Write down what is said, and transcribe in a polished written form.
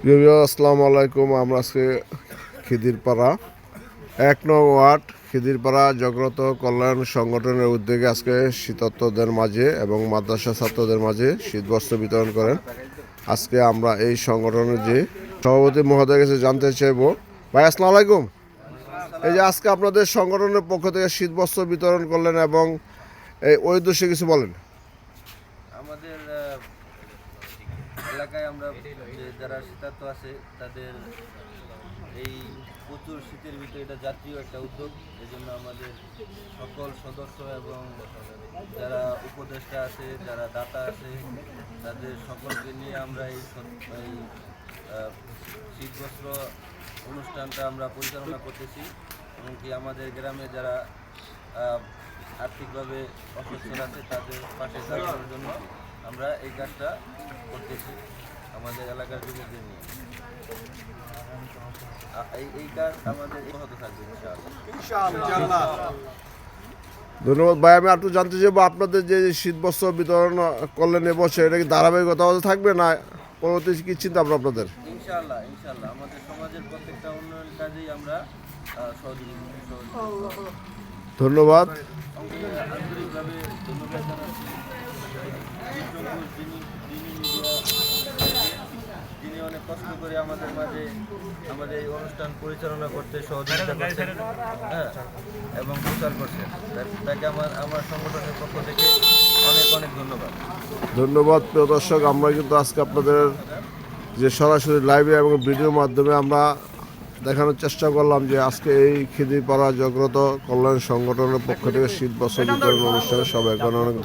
আসসালামু আলাইকুম। আমরা আজকে খিদিরপাড়া ১ নং ওয়ার্ড খিদিরপাড়া জাগ্রত কল্যাণ সংগঠনের উদ্যোগে আজকে শীতার্তদের মাঝে এবং মাদ্রাসা ছাত্রদের মাঝে শীতবস্ত্র বিতরণ করেন। আজকে আমরা এই সংগঠনের যে সভাপতি মহোদয়ের কাছে জানতে চাইব। ভাই আসসালামু আলাইকুম। এই যে আজকে আপনাদের সংগঠনের পক্ষ থেকে শীতবস্ত্র বিতরণ করলেন এবং এই ওই উদ্দেশ্যে কিছু বলেন। আমাদের এলাকায় আমরা যারা শীতার্ত আছে তাদের এই প্রচুর শীতের ভিতরে এটা জাতীয় একটা উদ্যোগ। এই জন্য আমাদের সকল সদস্য এবং যারা উপদেষ্টা আছে, যারা দাতা আছে, তাদের সকলকে নিয়ে আমরা এই শীতবস্ত্র অনুষ্ঠানটা আমরা পরিচালনা করতেছি। এমনকি আমাদের গ্রামে যারা আর্থিকভাবে অসচ্ছল আছে তাদের পাশে দাঁড়ানোর জন্য আমরা এই কাজটা করতেছি আমাদের এলাকার যুবকদের নিয়ে। এই কাজ আমাদের হতে থাকবে ইনশাআল্লাহ। ধন্যবাদ ভাই। আমি একটু জানতে চাইবো, আপনাদের যে শীতবস্ত্র বিতরণ করলেন এবছর, এটা কি ধারাবাহিকতা থাকবে না পরবর্তী কি চিন্তা ভাবনা আপনাদের? ইনশাআল্লাহ আমাদের সমাজের প্রত্যেকটা উন্নয়ন কাজেই আমরা সহযোগিতা। ধন্যবাদ। আন্তরিকভাবে ধন্যবাদ জানাচ্ছি যিনি অনেক কষ্ট করে আমাদের মাঝে আমাদের এই অনুষ্ঠান পরিচালনা করতে সহযোগিতা করছেন, হ্যাঁ, এবং প্রচার করছেন। তাকে আমার সংগঠনের পক্ষ থেকে অনেক অনেক ধন্যবাদ। ধন্যবাদ প্রিয় দর্শক। আমরা কিন্তু আজকে আপনাদের যে সরাসরি লাইভে এবং ভিডিওর মাধ্যমে আমরা দেখানোর চেষ্টা করলাম যে আজকে এই খিদিরপাড়া জাগ্রত কল্যাণ সংগঠনের পক্ষ থেকে শীতবস্ত্র বিতরণ অনুষ্ঠানে সবাইকে অনেক